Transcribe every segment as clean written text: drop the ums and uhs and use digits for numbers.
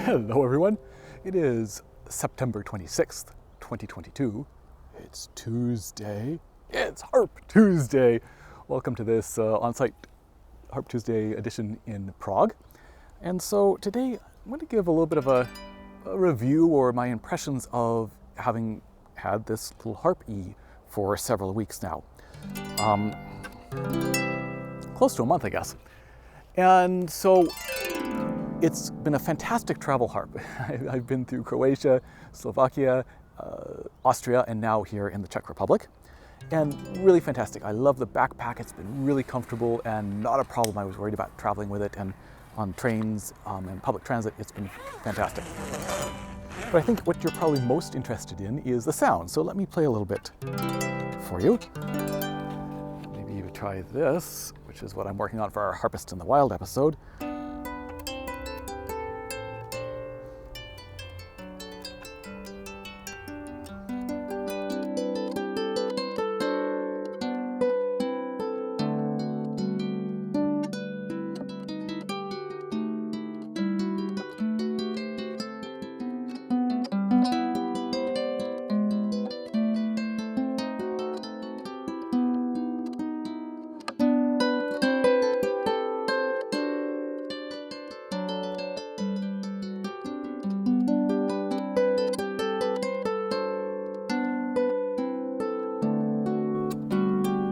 Hello everyone, it is September 26th, 2022. It's Tuesday. It's Harp Tuesday. Welcome to this on-site Harp Tuesday edition in Prague. And so today I'm going to give a little bit of a review or my impressions of having had this little Harp-E for several weeks now. Close to a month, I guess. And so it's been a fantastic travel harp. I've been through Croatia, Slovakia, Austria, and now here in the Czech Republic. And really fantastic. I love the backpack. It's been really comfortable and not a problem. I was worried about traveling with it, and on trains and public transit, it's been fantastic. But I think what you're probably most interested in is the sound. So let me play a little bit for you. Maybe you try this, which is what I'm working on for our Harpist in the Wild episode.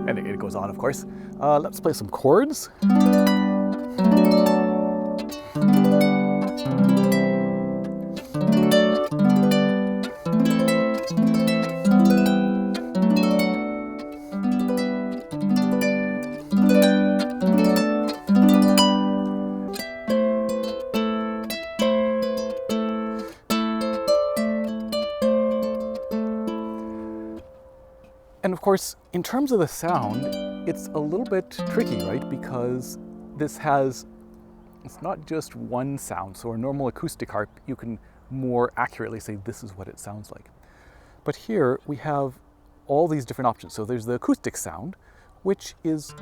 And it goes on, of course. Let's play some chords. And of course, in terms of the sound, it's a little bit tricky, right? Because it's not just one sound. So a normal acoustic harp, you can more accurately say this is what it sounds like. But here we have all these different options. So there's the acoustic sound, which is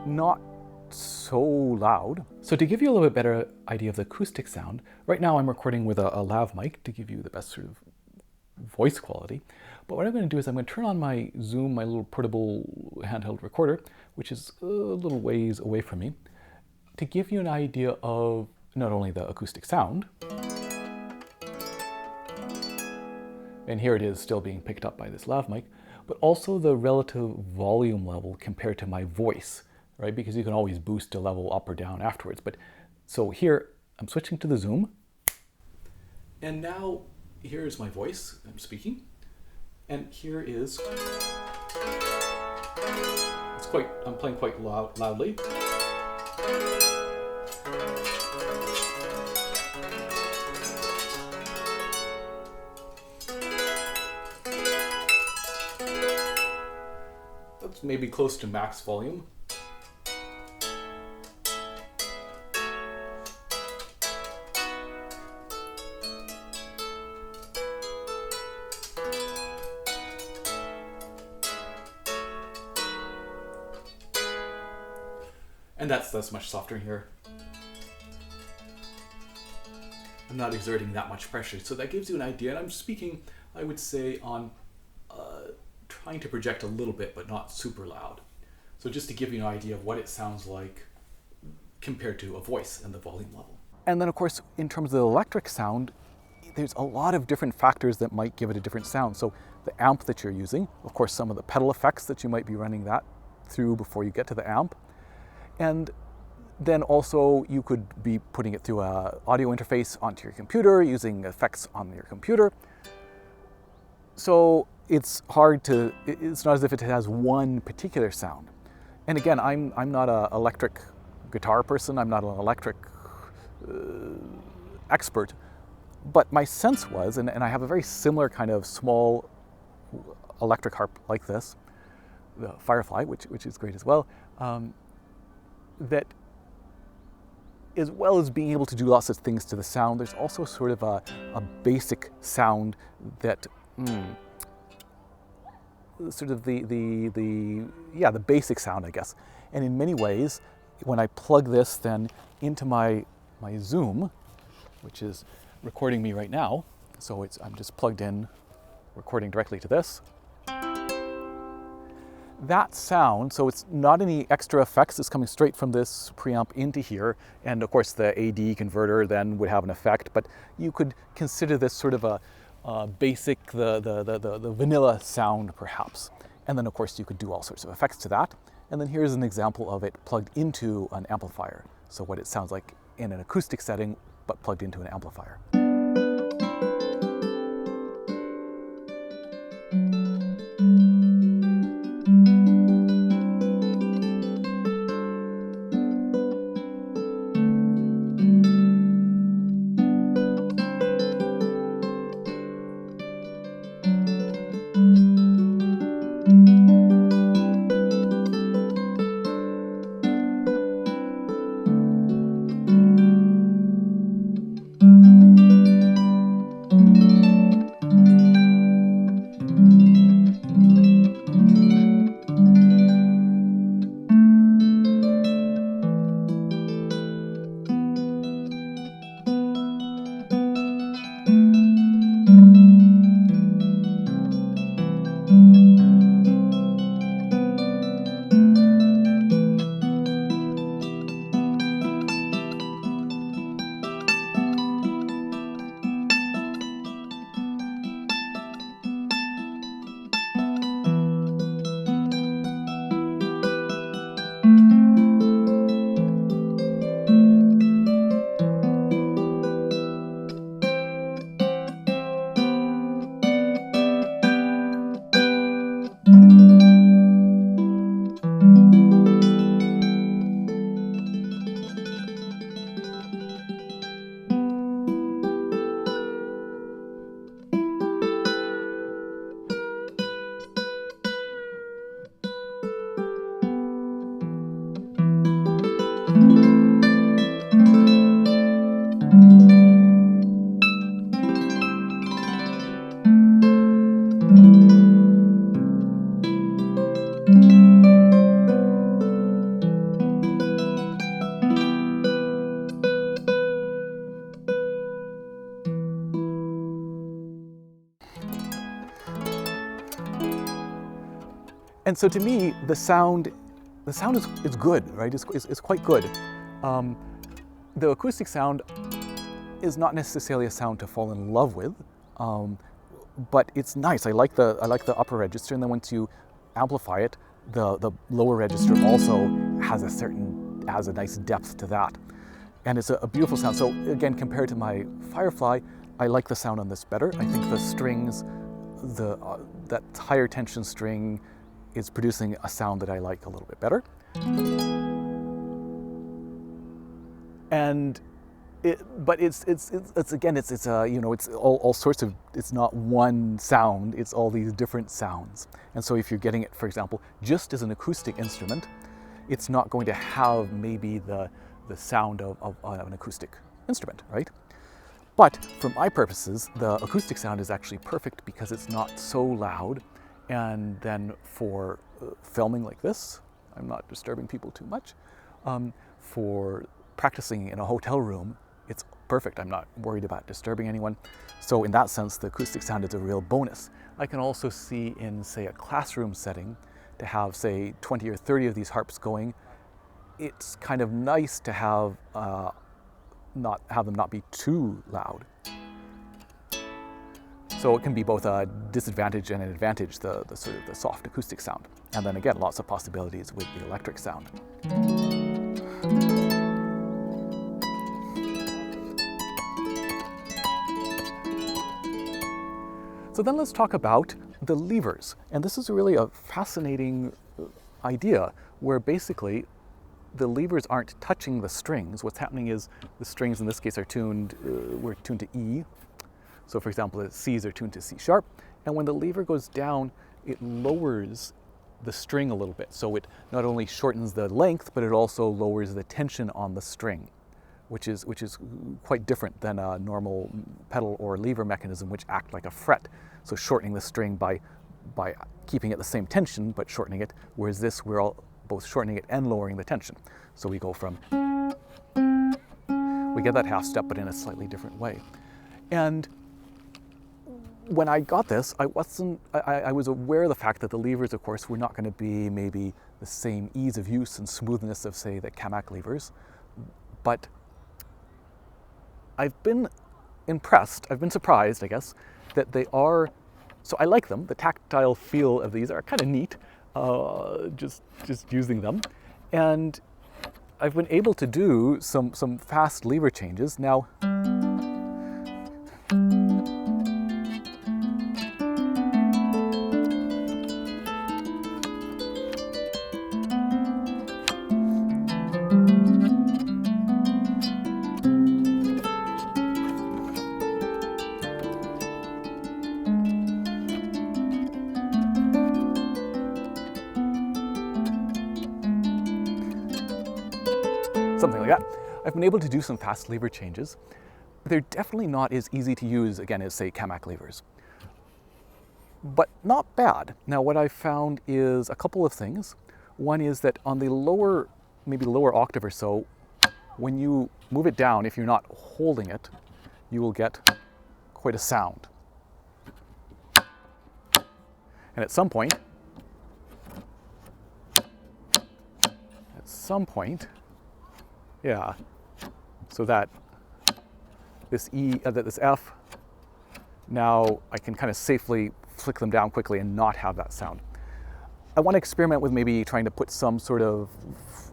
not so loud. So to give you a little bit better idea of the acoustic sound, right now I'm recording with a lav mic to give you the best sort of voice quality. But what I'm going to do is I'm going to turn on my Zoom, my little portable handheld recorder, which is a little ways away from me, to give you an idea of not only the acoustic sound, and here it is still being picked up by this lav mic, but also the relative volume level compared to my voice, right? Because you can always boost a level up or down afterwards. But so here I'm switching to the Zoom, and now here's my voice. I'm speaking. And here is, I'm playing quite loudly. That's maybe close to max volume. And that's much softer here. I'm not exerting that much pressure, so that gives you an idea. And I'm speaking, I would say, on trying to project a little bit, but not super loud. So just to give you an idea of what it sounds like compared to a voice and the volume level. And then, of course, in terms of the electric sound, there's a lot of different factors that might give it a different sound. So the amp that you're using, of course, some of the pedal effects that you might be running that through before you get to the amp. And then also you could be putting it through an audio interface onto your computer, using effects on your computer. So it's not as if it has one particular sound. And again, I'm not an electric guitar person, I'm not an electric expert, but my sense was, and I have a very similar kind of small electric harp like this, the Firefly, which is great as well, that as well as being able to do lots of things to the sound, there's also sort of a basic sound that, sort of the basic sound, I guess. And in many ways, when I plug this then into my Zoom, which is recording me right now. So I'm just plugged in, recording directly to this. That sound, so it's not any extra effects, it's coming straight from this preamp into here, and of course the AD converter then would have an effect, but you could consider this sort of a basic, the vanilla sound perhaps. And then of course you could do all sorts of effects to that. And then here's an example of it plugged into an amplifier. So what it sounds like in an acoustic setting, but plugged into an amplifier. And so to me, the sound is good, right? It's quite good. The acoustic sound is not necessarily a sound to fall in love with, but it's nice. I like the upper register, and then once you amplify it, the lower register also has a nice depth to that, and it's a beautiful sound. So again, compared to my Firefly, I like the sound on this better. I think the strings, that higher tension string, is producing a sound that I like a little bit better. And it's all sorts of, it's not one sound, it's all these different sounds. And so if you're getting it, for example, just as an acoustic instrument, it's not going to have maybe the sound of an acoustic instrument, right? But for my purposes, the acoustic sound is actually perfect because it's not so loud. And then for filming like this, I'm not disturbing people too much. For practicing in a hotel room, it's perfect. I'm not worried about disturbing anyone. So in that sense, the acoustic sound is a real bonus. I can also see in, say, a classroom setting, to have, say, 20 or 30 of these harps going, it's kind of nice to have them not be too loud. So it can be both a disadvantage and an advantage, the sort of the soft acoustic sound. And then again, lots of possibilities with the electric sound. So then let's talk about the levers. And this is really a fascinating idea where basically the levers aren't touching the strings. What's happening is the strings in this case are tuned, we're tuned to E. So for example, the C's are tuned to C sharp, and when the lever goes down, it lowers the string a little bit. So it not only shortens the length, but it also lowers the tension on the string, which is quite different than a normal pedal or lever mechanism, which act like a fret. So shortening the string by keeping it the same tension, but shortening it, whereas this, we're all both shortening it and lowering the tension. So we go from, we get that half step, but in a slightly different way. And when I got this, I was aware of the fact that the levers, of course, were not going to be maybe the same ease of use and smoothness of, say, the Kamak levers. But I've been impressed, I've been surprised, I guess, that they are, so I like them. The tactile feel of these are kind of neat, just using them. And I've been able to do some fast lever changes. Now, something like that. I've been able to do some fast lever changes. They're definitely not as easy to use, again, as, say, Kamak levers, but not bad. Now, what I've found is a couple of things. One is that on the lower, maybe lower octave or so, when you move it down, if you're not holding it, you will get quite a sound. And at some point, yeah, so that this this F, now I can kind of safely flick them down quickly and not have that sound. I want to experiment with maybe trying to put some sort of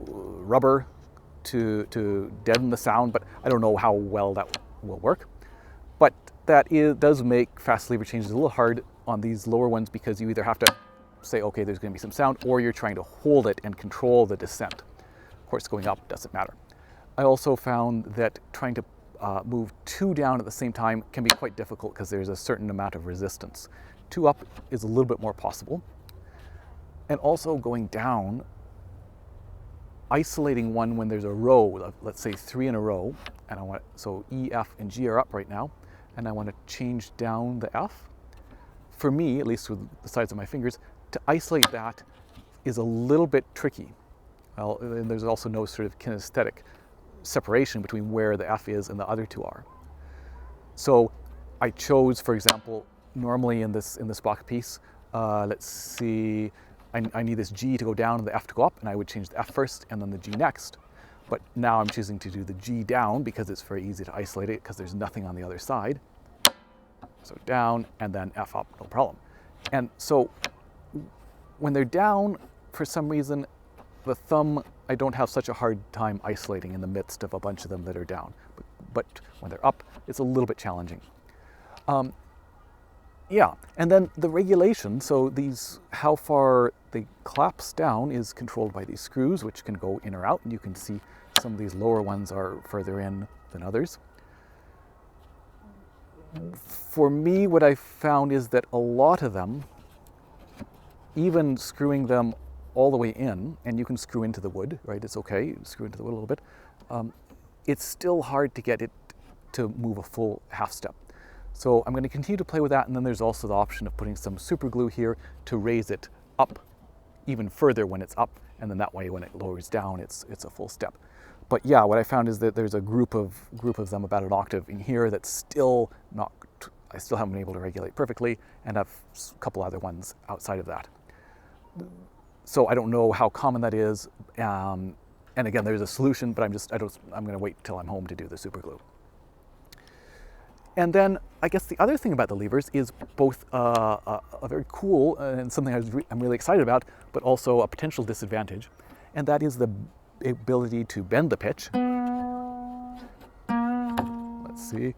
rubber to deaden the sound, but I don't know how well that will work. But that does make fast lever changes a little hard on these lower ones, because you either have to say, okay, there's going to be some sound, or you're trying to hold it and control the descent. Of course, going up doesn't matter. I also found that trying to move 2 down at the same time can be quite difficult, because there's a certain amount of resistance. 2 up is a little bit more possible. And also going down, isolating one when there's a row, let's say 3 in a row, and I want, so E, F, and G are up right now, and I want to change down the F. For me, at least with the size of my fingers, to isolate that is a little bit tricky. Well, and there's also no sort of kinesthetic separation between where the F is and the other 2 are. So I chose, for example, normally in this Bach piece, let's see, I need this G to go down and the F to go up, and I would change the F first and then the G next. But now I'm choosing to do the G down because it's very easy to isolate it, because there's nothing on the other side. So down and then F up, no problem. And so when they're down, for some reason, the thumb, I don't have such a hard time isolating in the midst of a bunch of them that are down. But when they're up, it's a little bit challenging. Yeah, and then the regulation, so these, how far the claps down is controlled by these screws, which can go in or out, and you can see some of these lower ones are further in than others. For me, what I found is that a lot of them, even screwing them all the way in, and you can screw into the wood, right? It's okay, you screw into the wood a little bit. It's still hard to get it to move a full half step. So I'm going to continue to play with that, and then there's also the option of putting some super glue here to raise it up even further when it's up, and then that way when it lowers down, it's a full step. But yeah, what I found is that there's a group of them about an octave in here that's still not, I still haven't been able to regulate perfectly, and have a couple other ones outside of that. So I don't know how common that is, and again, there's a solution, but I'm going to wait till I'm home to do the super glue. And then I guess the other thing about the levers is both a very cool and something I'm really excited about, but also a potential disadvantage, and that is the ability to bend the pitch. Let's see.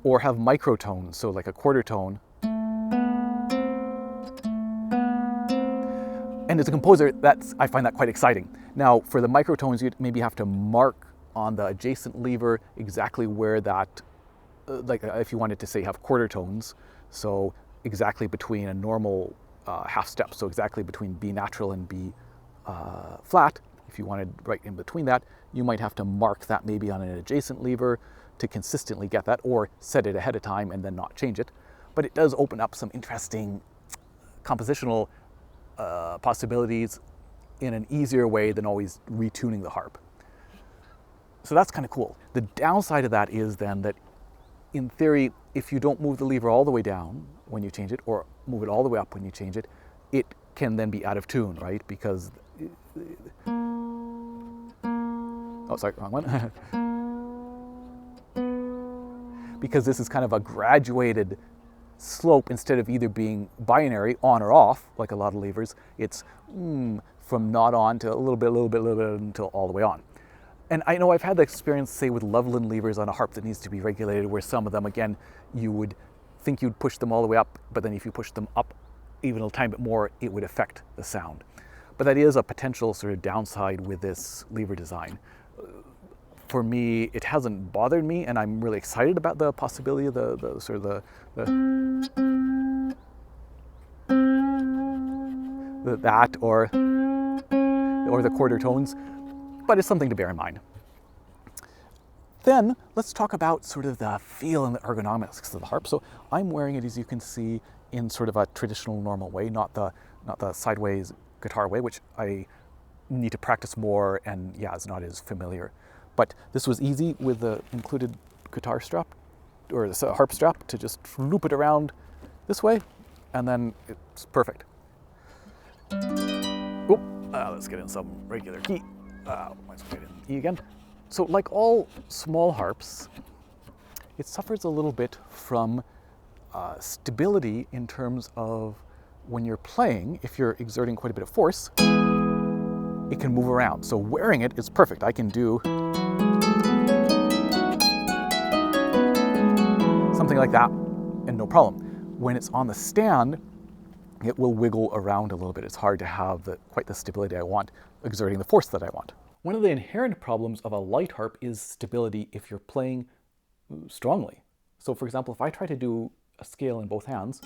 Or have microtones, so like a quarter tone. And as a composer, I find that quite exciting. Now, for the microtones, you'd maybe have to mark on the adjacent lever exactly where that, like if you wanted to say have quarter tones, so exactly between a normal half step, so exactly between B natural and B flat, if you wanted right in between that, you might have to mark that maybe on an adjacent lever to consistently get that, or set it ahead of time and then not change it. But it does open up some interesting compositional possibilities in an easier way than always retuning the harp. So that's kind of cool. The downside of that is then that in theory, if you don't move the lever all the way down when you change it, or move it all the way up when you change it, it can then be out of tune, right? Because, oh, sorry, wrong one. Because this is kind of a graduated slope instead of either being binary, on or off, like a lot of levers. It's from not on to a little bit, until all the way on. And I know I've had the experience, say, with Loveland levers on a harp that needs to be regulated, where some of them, again, you would think you'd push them all the way up, but then if you push them up even a tiny bit more, it would affect the sound. But that is a potential sort of downside with this lever design. For me, it hasn't bothered me, and I'm really excited about the possibility of the sort of that or the quarter tones, but it's something to bear in mind. Then let's talk about sort of the feel and the ergonomics of the harp. So I'm wearing it, as you can see, in sort of a traditional, normal way, not the sideways guitar way, which I need to practice more, and yeah, is not as familiar. But this was easy with the included guitar strap, or the harp strap, to just loop it around this way, and then it's perfect. Oh, let's get in some regular key. Let's get in E again. So like all small harps, it suffers a little bit from stability in terms of when you're playing. If you're exerting quite a bit of force, it can move around. So wearing it is perfect. I can do something like that and no problem. When it's on the stand, it will wiggle around a little bit. It's hard to have quite the stability I want, exerting the force that I want. One of the inherent problems of a light harp is stability if you're playing strongly. So for example, if I try to do a scale in both hands,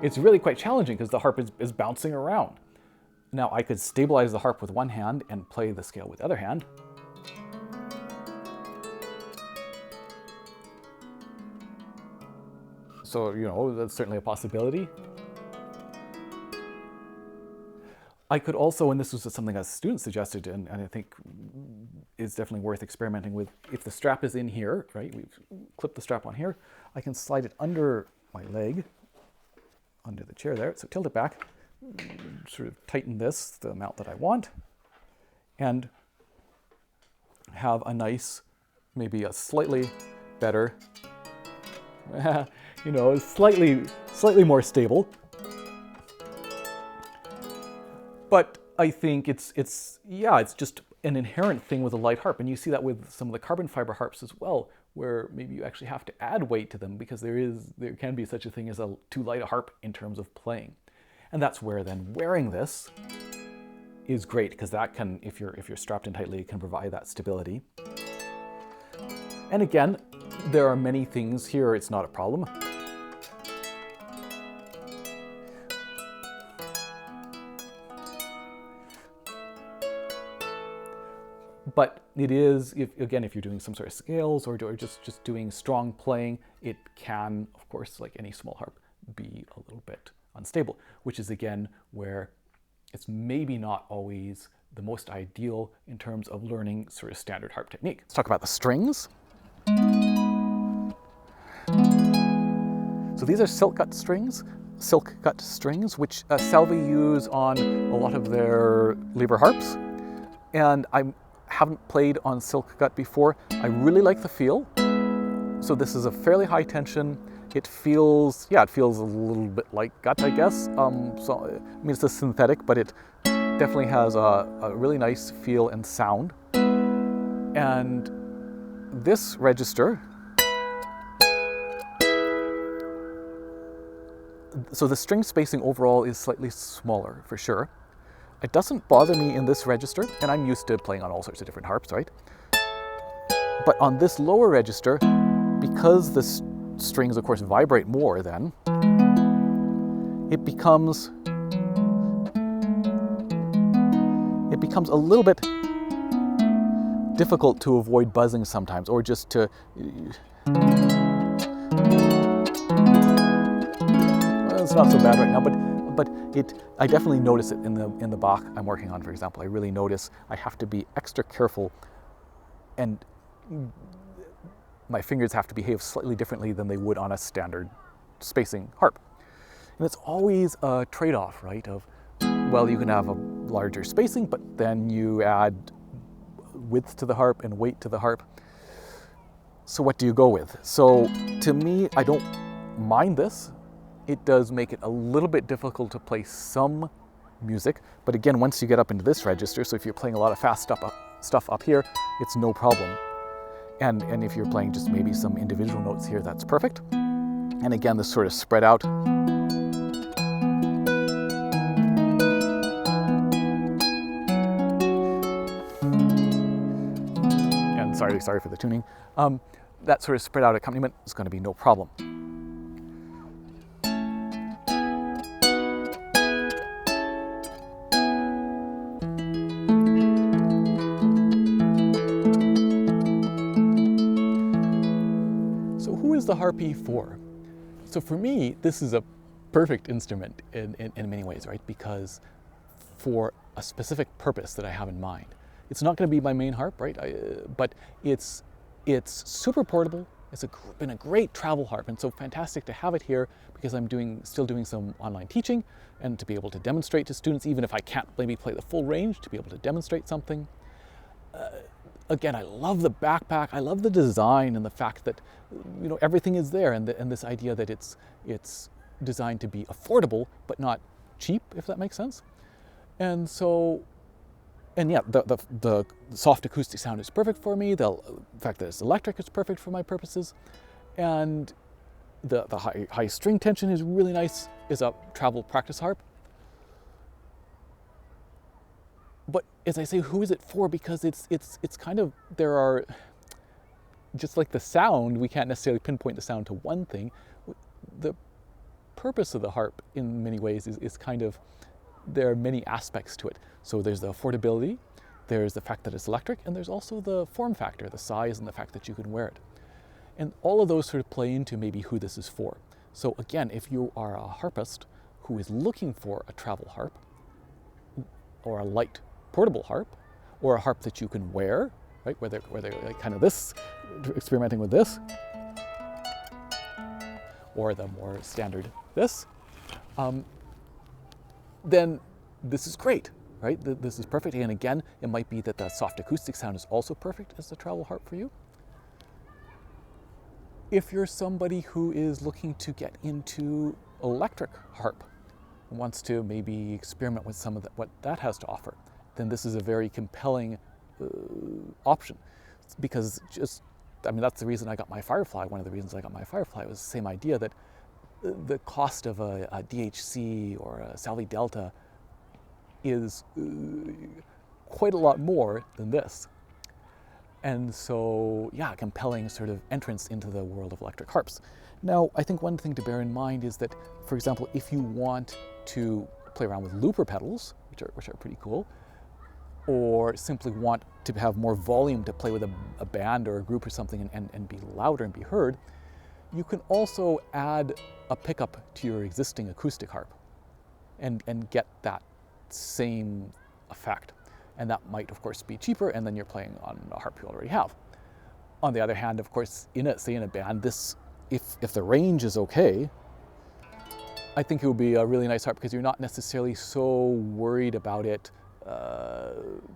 it's really quite challenging because the harp is bouncing around. Now I could stabilize the harp with one hand and play the scale with the other hand. So, you know, that's certainly a possibility. I could also, and this was something a student suggested, and I think is definitely worth experimenting with, if the strap is in here, right, we've clipped the strap on here, I can slide it under my leg, under the chair there, so tilt it back, sort of tighten this the amount that I want, and have a nice, maybe a slightly better, you know, slightly more stable. But I think it's just an inherent thing with a light harp, and you see that with some of the carbon fiber harps as well, where maybe you actually have to add weight to them because there can be such a thing as too light a harp in terms of playing. And that's where then wearing this is great, because that can, if you're strapped in tightly, it can provide that stability. And again, there are many things here, it's not a problem. But it is, if you're doing some sort of scales or just doing strong playing, it can, of course, like any small harp, be a little bit unstable, which is again where it's maybe not always the most ideal in terms of learning sort of standard harp technique. Let's talk about the strings. So these are silk cut strings, which Salve use on a lot of their lever harps. And I haven't played on silk gut before. I really like the feel. So this is a fairly high tension. It feels a little bit like gut, I guess. So I mean, it's a synthetic, but it definitely has a really nice feel and sound. And this register, so the string spacing overall is slightly smaller for sure. It doesn't bother me in this register, and I'm used to playing on all sorts of different harps, right? But on this lower register, because the strings, of course, vibrate more then, it becomes a little bit difficult to avoid buzzing sometimes, or just to... Well, it's not so bad right now, but but I definitely notice it in the Bach I'm working on, for example. I really notice I have to be extra careful, and my fingers have to behave slightly differently than they would on a standard spacing harp. And it's always a trade-off, right? Of, well, you can have a larger spacing, but then you add width to the harp and weight to the harp. So what do you go with? So to me, I don't mind this. It does make it a little bit difficult to play some music, but again, once you get up into this register, so if you're playing a lot of fast stuff up here, it's no problem. And if you're playing just maybe some individual notes here, that's perfect. And again, this sort of spread out. And sorry for the tuning. That sort of spread out accompaniment is going to be no problem. So who is the Harp-E for? So for me, this is a perfect instrument in many ways, right? Because for a specific purpose that I have in mind. It's not going to be my main harp, right? But it's super portable. It's been a great travel harp, and so fantastic to have it here because I'm still doing some online teaching, and to be able to demonstrate to students, even if I can't maybe play the full range, to be able to demonstrate something. Again, I love the backpack. I love the design and the fact that everything is there, and this idea that it's designed to be affordable but not cheap, if that makes sense. And so. And yeah, the soft acoustic sound is perfect for me. The fact that it's electric is perfect for my purposes. And the high string tension is really nice, is a travel practice harp. But as I say, who is it for? Because it's kind of, there are, just like the sound, we can't necessarily pinpoint the sound to one thing. The purpose of the harp in many ways is kind of, there are many aspects to it. So there's the affordability, there's the fact that it's electric, and there's also the form factor, the size and the fact that you can wear it. And all of those sort of play into maybe who this is for. So again, if you are a harpist who is looking for a travel harp, or a light portable harp, or a harp that you can wear, right? Where they're like kind of this, experimenting with this, or the more standard this, then this is great, right? This is perfect. And again, it might be that the soft acoustic sound is also perfect as the travel harp for you. If you're somebody who is looking to get into electric harp, and wants to maybe experiment with some of what that has to offer, then this is a very compelling option. Because that's the reason I got my Firefly. One of the reasons I got my Firefly was the same idea that the cost of a DHC or a Salvi Delta is quite a lot more than this. And so, yeah, compelling sort of entrance into the world of electric harps. Now, I think one thing to bear in mind is that, for example, if you want to play around with looper pedals, which are pretty cool, or simply want to have more volume to play with a band or a group or something and be louder and be heard, you can also add a pickup to your existing acoustic harp and get that same effect. And that might, of course, be cheaper, and then you're playing on a harp you already have. On the other hand, of course, say in a band, this, if the range is okay, I think it would be a really nice harp because you're not necessarily so worried about it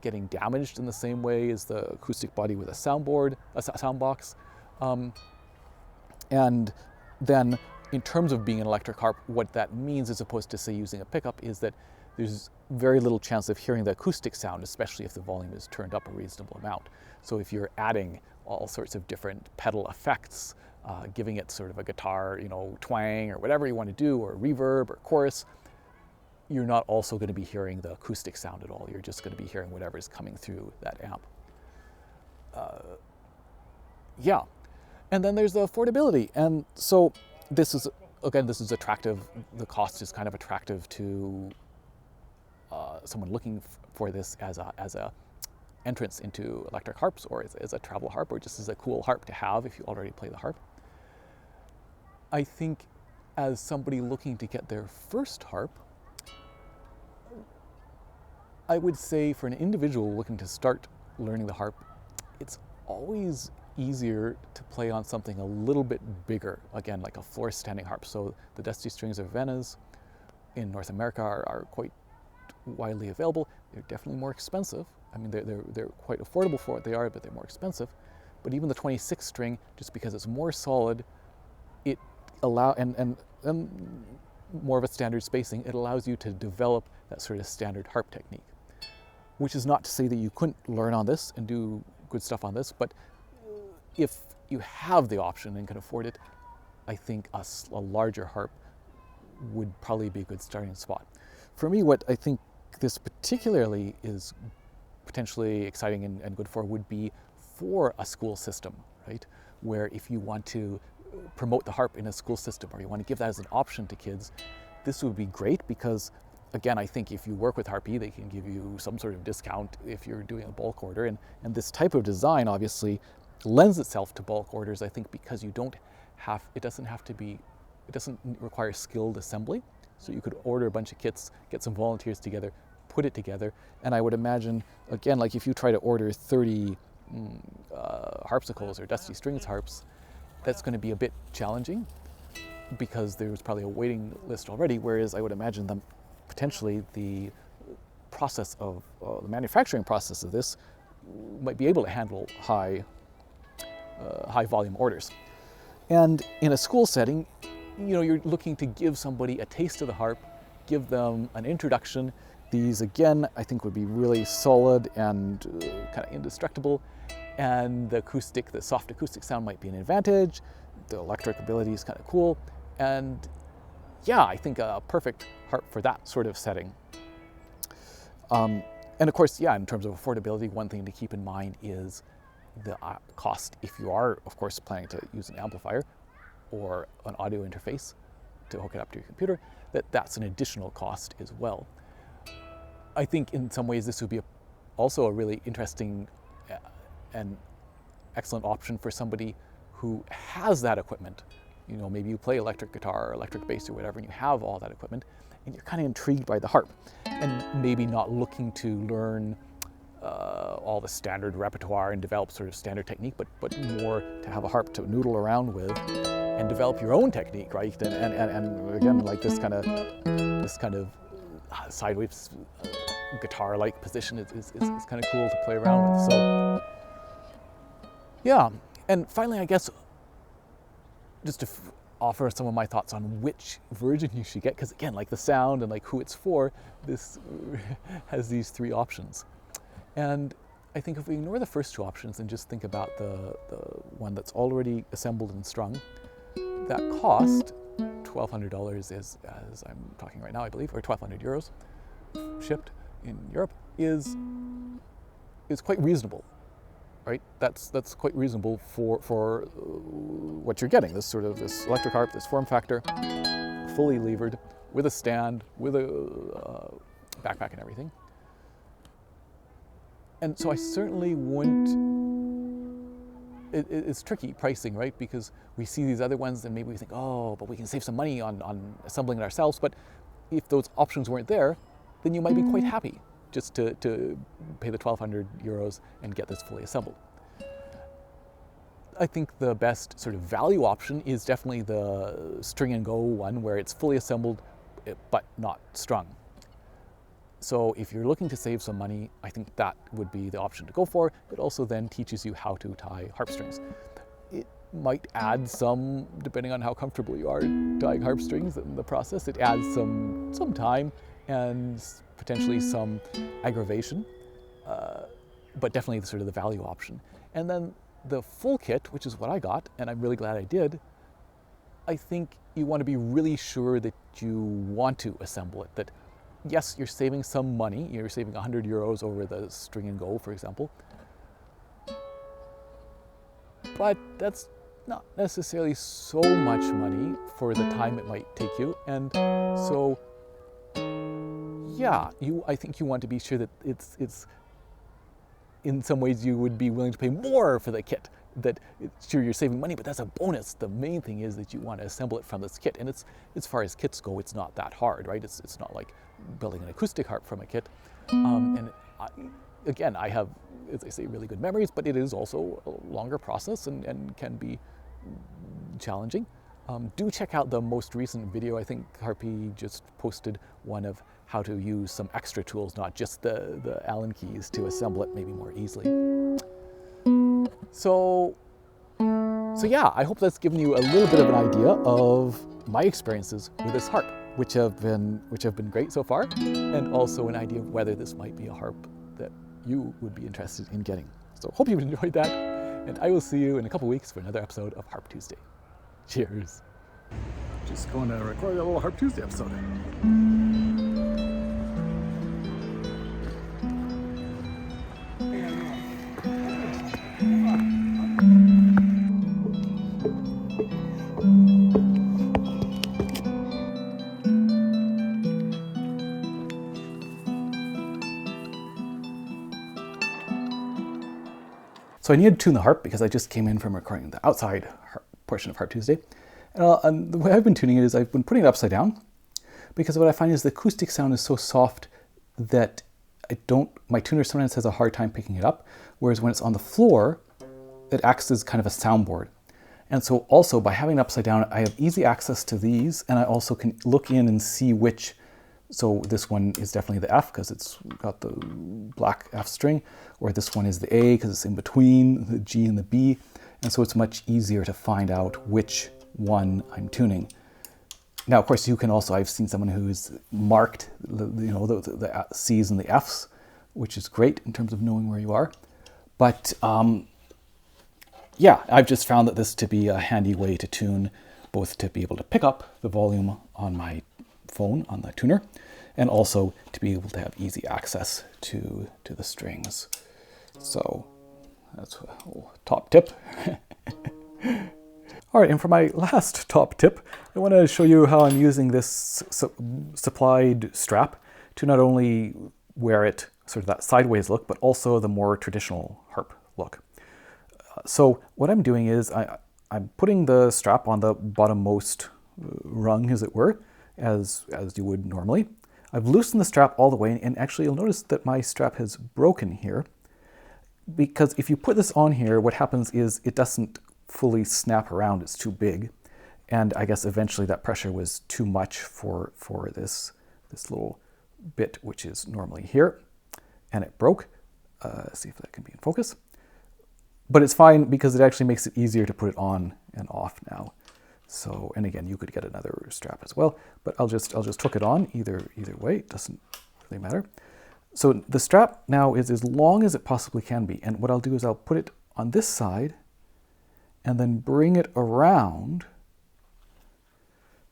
getting damaged in the same way as the acoustic body with a soundboard, a sound box. And then in terms of being an electric harp, what that means as opposed to, say, using a pickup is that there's very little chance of hearing the acoustic sound, especially if the volume is turned up a reasonable amount. So if you're adding all sorts of different pedal effects, giving it sort of a guitar, twang or whatever you want to do, or reverb or chorus, you're not also going to be hearing the acoustic sound at all. You're just going to be hearing whatever is coming through that amp. Yeah. And then there's the affordability. And so this is attractive. The cost is kind of attractive to someone looking for this as a entrance into electric harps, or as a travel harp, or just as a cool harp to have if you already play the harp. I think as somebody looking to get their first harp, I would say for an individual looking to start learning the harp, it's always easier to play on something a little bit bigger, again, like a floor standing harp. So the Dusty Strings of Venice in North America are quite widely available. They're definitely more expensive. I mean, they're quite affordable for what they are, but they're more expensive. But even the 26 string, just because it's more solid, it and more of a standard spacing, it allows you to develop that sort of standard harp technique. Which is not to say that you couldn't learn on this and do good stuff on this, but if you have the option and can afford it, I think a larger harp would probably be a good starting spot. For me, what I think this particularly is potentially exciting and good for would be for a school system, right? Where if you want to promote the harp in a school system or you want to give that as an option to kids, this would be great because, again, I think if you work with Harp-E, they can give you some sort of discount if you're doing a bulk order. And this type of design obviously lends itself to bulk orders, I think, because it doesn't require skilled assembly. So you could order a bunch of kits, get some volunteers together, put it together. And I would imagine, again, like if you try to order 30 harpsicles or Dusty Strings harps, that's going to be a bit challenging because there's probably a waiting list already, whereas I would imagine them potentially the process of the manufacturing process of this might be able to handle high volume orders. And in a school setting, you're looking to give somebody a taste of the harp, give them an introduction. These, again, I think would be really solid and kind of indestructible. And the soft acoustic sound might be an advantage. The electric ability is kind of cool. And yeah, I think a perfect harp for that sort of setting. And of course, yeah, in terms of affordability, one thing to keep in mind is the cost if you are, of course, planning to use an amplifier or an audio interface to hook it up to your computer, that's an additional cost as well. I think in some ways this would be also a really interesting and excellent option for somebody who has that equipment. Maybe you play electric guitar or electric bass or whatever, and you have all that equipment, and you're kind of intrigued by the harp, and maybe not looking to learn all the standard repertoire and develop sort of standard technique, but more to have a harp to noodle around with and develop your own technique, right? And again, like this kind of sideways guitar-like position is kind of cool to play around with. So yeah, and finally, I guess, just to offer some of my thoughts on which version you should get, because again, like the sound and like who it's for, this has these three options. And I think if we ignore the first two options and just think about the one that's already assembled and strung, that cost, $1,200 as I'm talking right now, I believe, or 1,200 euros shipped in Europe, is quite reasonable. Right? That's quite reasonable for what you're getting. This electric harp, this form factor, fully levered, with a stand, with a backpack and everything. And so I certainly wouldn't. It's tricky pricing, right? Because we see these other ones and maybe we think, oh, but we can save some money on assembling it ourselves. But if those options weren't there, then you might be quite happy just to pay the 1,200 euros and get this fully assembled. I think the best sort of value option is definitely the string and go one, where it's fully assembled but not strung. So if you're looking to save some money, I think that would be the option to go for. It also then teaches you how to tie harp strings. It might add some, depending on how comfortable you are tying harp strings in the process, it adds some time and potentially some aggravation, but definitely sort of the value option. And then the full kit, which is what I got, and I'm really glad I did, I think you want to be really sure that you want to assemble it. That yes, you're saving some money, you're saving 100 euros over the string and go, for example, but that's not necessarily so much money for the time it might take you. And so yeah, I think you want to be sure that it's in some ways you would be willing to pay more for the kit. That sure, you're saving money, but that's a bonus. The main thing is that you want to assemble it from this kit. And it's, as far as kits go, it's not that hard, right? It's not like building an acoustic harp from a kit. And again, I have, as I say, really good memories, but it is also a longer process and can be challenging. Do check out the most recent video. I think Harp-E just posted one of how to use some extra tools, not just the Allen keys, to assemble it maybe more easily. So yeah, I hope that's given you a little bit of an idea of my experiences with this harp, which have been great so far, and also an idea of whether this might be a harp that you would be interested in getting. So hope you enjoyed that, and I will see you in a couple weeks for another episode of Harp Tuesday. Cheers. Just going to record a little Harp Tuesday episode. So I needed to tune the harp because I just came in from recording the outside portion of Harp Tuesday. And the way I've been tuning it is I've been putting it upside down, because what I find is the acoustic sound is so soft that my tuner sometimes has a hard time picking it up, whereas when it's on the floor, it acts as kind of a soundboard. And so also by having it upside down, I have easy access to these, and I also can look in and see which. So this one is definitely the F because it's got the black F string, or this one is the A because it's in between the G and the B. And so it's much easier to find out which one I'm tuning. Now, of course, you can also, I've seen someone who's marked the C's and the F's, which is great in terms of knowing where you are. But yeah, I've just found that this to be a handy way to tune, both to be able to pick up the volume on my phone on the tuner, and also to be able to have easy access to the strings. So that's a whole top tip. All right, and for my last top tip, I want to show you how I'm using this supplied strap to not only wear it sort of that sideways look, but also the more traditional harp look. So what I'm doing is I'm putting the strap on the bottommost rung, as it were, as you would normally. I've loosened the strap all the way, and actually you'll notice that my strap has broken here, because if you put this on here, what happens is it doesn't fully snap around, it's too big. And I guess eventually that pressure was too much for this little bit, which is normally here, and it broke. See if that can be in focus. But it's fine because it actually makes it easier to put it on and off now. So, and again, you could get another strap as well, but I'll just hook it on either way. It doesn't really matter. So the strap now is as long as it possibly can be. And what I'll do is I'll put it on this side and then bring it around.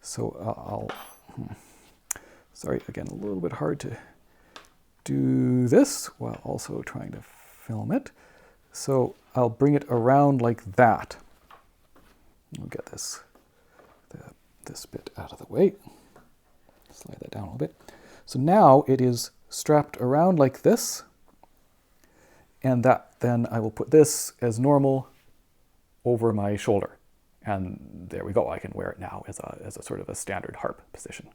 So sorry, again, a little bit hard to do this while also trying to film it. So I'll bring it around like that. We'll get this bit out of the way. Slide that down a little bit. So now it is strapped around like this, and then I will put this as normal over my shoulder. And there we go, I can wear it now as a sort of a standard harp position.